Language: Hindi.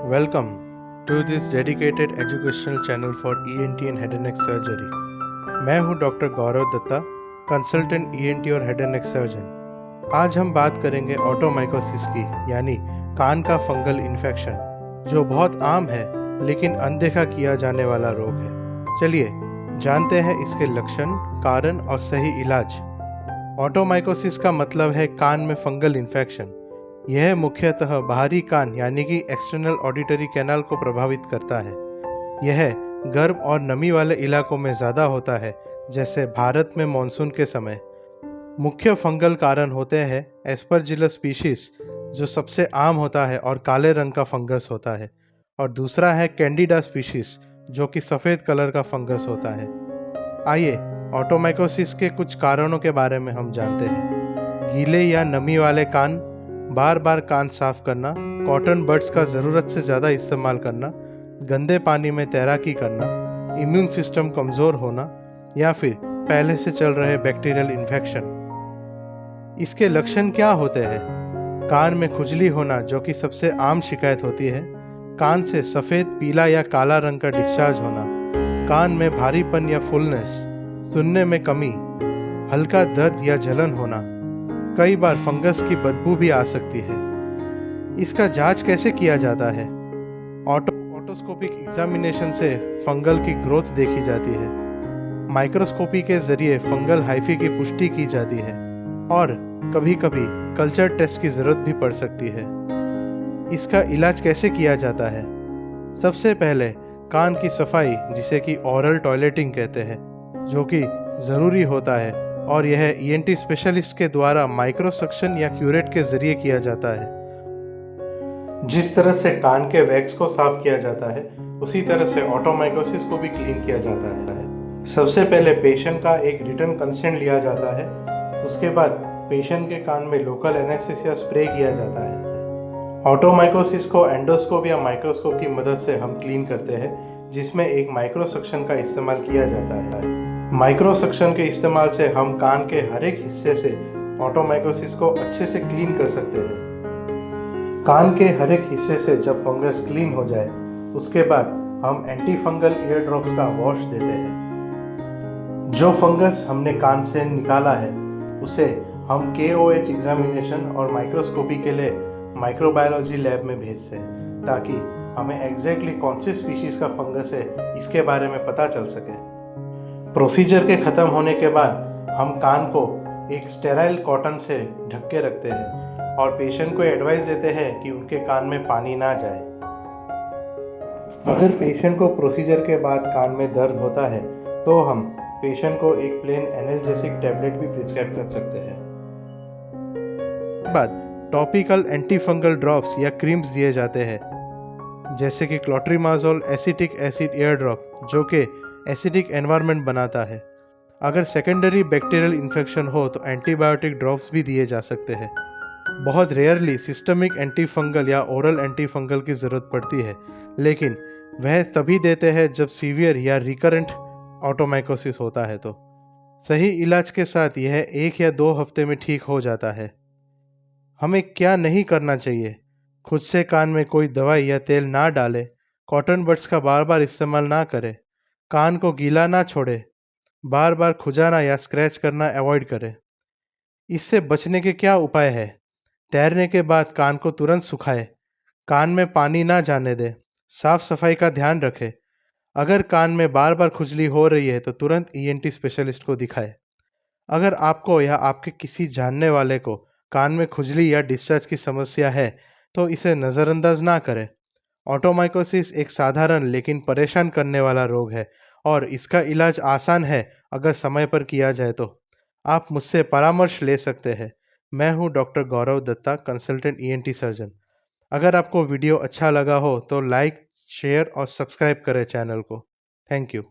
Welcome to this dedicated educational channel for ENT and head and neck surgery. मैं हूं डॉक्टर गौरव दत्ता, कंसल्टेंट ENT और हेड एंड नेक सर्जन। आज हम बात करेंगे ऑटोमाइकोसिस की, यानी कान का फंगल इन्फेक्शन, जो बहुत आम है लेकिन अनदेखा किया जाने वाला रोग है। चलिए जानते हैं इसके लक्षण, कारण और सही इलाज। ऑटोमाइकोसिस का मतलब है कान में फंगल इन्फेक्शन। यह मुख्यतः बाहरी कान यानी कि एक्सटर्नल ऑडिटरी कैनाल को प्रभावित करता है। यह गर्म और नमी वाले इलाकों में ज़्यादा होता है, जैसे भारत में मानसून के समय। मुख्य फंगल कारण होते हैं एस्परजिलस स्पीशीज, जो सबसे आम होता है और काले रंग का फंगस होता है, और दूसरा है कैंडिडा स्पीशीज, जो कि सफ़ेद कलर का फंगस होता है। आइए ऑटोमाइकोसिस के कुछ कारणों के बारे में हम जानते हैं। गीले या नमी वाले कान, बार बार कान साफ करना, कॉटन बड्स का ज़रूरत से ज़्यादा इस्तेमाल करना, गंदे पानी में तैराकी करना, इम्यून सिस्टम कमज़ोर होना, या फिर पहले से चल रहे बैक्टीरियल इन्फेक्शन। इसके लक्षण क्या होते हैं? कान में खुजली होना, जो कि सबसे आम शिकायत होती है। कान से सफ़ेद, पीला या काला रंग का डिस्चार्ज होना, कान में भारीपन या फुलनेस, सुनने में कमी, हल्का दर्द या जलन होना, कई बार फंगस की बदबू भी आ सकती है। इसका जांच कैसे किया जाता है? ऑटोस्कोपिक एग्जामिनेशन से फंगल की ग्रोथ देखी जाती है। माइक्रोस्कोपी के जरिए फंगल हाइफी की पुष्टि की जाती है, और कभी कभी कल्चर टेस्ट की ज़रूरत भी पड़ सकती है। इसका इलाज कैसे किया जाता है? सबसे पहले कान की सफाई, जिसे कि ओरल टॉयलेटिंग कहते हैं, जो कि ज़रूरी होता है, और यह ENT स्पेशलिस्ट के द्वारा माइक्रोसक्शन या क्यूरेट के जरिए किया जाता है। जिस तरह से कान के वैक्स को साफ किया जाता है, उसी तरह से ऑटोमाइकोसिस को भी क्लीन किया जाता है। सबसे पहले पेशेंट का एक रिटन कंसेंट लिया जाता है। उसके बाद पेशेंट के कान में लोकल एनेस्थीसिया स्प्रे किया जाता है। ऑटोमाइकोसिस को एंडोस्कोप या माइक्रोस्कोप की मदद से हम क्लीन करते हैं, जिसमें एक माइक्रोसक्शन का इस्तेमाल किया जाता है। माइक्रोसक्शन के इस्तेमाल से हम कान के हर एक हिस्से से ऑटोमाइकोसिस को अच्छे से क्लीन कर सकते हैं। कान के हर एक हिस्से से जब फंगस क्लीन हो जाए, उसके बाद हम एंटी फंगल ईयर ड्रॉप्स का वॉश देते हैं। जो फंगस हमने कान से निकाला है, उसे हम KOH एग्जामिनेशन और माइक्रोस्कोपी के लिए माइक्रोबायोलॉजी लैब में भेजते हैं, ताकि हमें एग्जैक्टली कौन सी स्पीशीज़ का फंगस है इसके बारे में पता चल सके। प्रोसीजर के ख़त्म होने के बाद हम कान को एक स्टेराइल कॉटन से ढक के रखते हैं, और पेशेंट को एडवाइस देते हैं कि उनके कान में पानी ना जाए। अगर पेशेंट को प्रोसीजर के बाद कान में दर्द होता है, तो हम पेशेंट को एक प्लेन एनाल्जेसिक टैबलेट भी प्रिस्क्राइब कर सकते हैं। बाद टॉपिकल एंटी फंगल ड्रॉप्स या क्रीम्स दिए जाते हैं, जैसे कि clotrimazole acetic acid year drop, जो कि एसिडिक एनवायरनमेंट बनाता है। अगर सेकेंडरी बैक्टीरियल इन्फेक्शन हो तो एंटीबायोटिक ड्रॉप्स भी दिए जा सकते हैं। बहुत रेयरली सिस्टमिक एंटी फंगल या ओरल एंटी फंगल की ज़रूरत पड़ती है, लेकिन वह तभी देते हैं जब सीवियर या रिकरेंट ऑटोमाइकोसिस होता है। तो सही इलाज के साथ यह 1 या 2 हफ्ते में ठीक हो जाता है। हमें क्या नहीं करना चाहिए? खुद से कान में कोई दवाई या तेल ना डालें, कॉटन बड्स का बार बार इस्तेमाल ना करें, कान को गीला ना छोड़े, बार बार खुजाना या स्क्रैच करना अवॉइड करें। इससे बचने के क्या उपाय है? तैरने के बाद कान को तुरंत सुखाएं, कान में पानी ना जाने दें, साफ सफाई का ध्यान रखें। अगर कान में बार बार खुजली हो रही है तो तुरंत ENT स्पेशलिस्ट को दिखाएं। अगर आपको या आपके किसी जानने वाले को कान में खुजली या डिस्चार्ज की समस्या है, तो इसे नज़रअंदाज ना करें। ऑटोमाइकोसिस एक साधारण लेकिन परेशान करने वाला रोग है, और इसका इलाज आसान है अगर समय पर किया जाए तो। आप मुझसे परामर्श ले सकते हैं। मैं हूं डॉक्टर गौरव दत्ता, कंसल्टेंट ENT सर्जन। अगर आपको वीडियो अच्छा लगा हो तो लाइक, शेयर और सब्सक्राइब करें चैनल को। Thank you.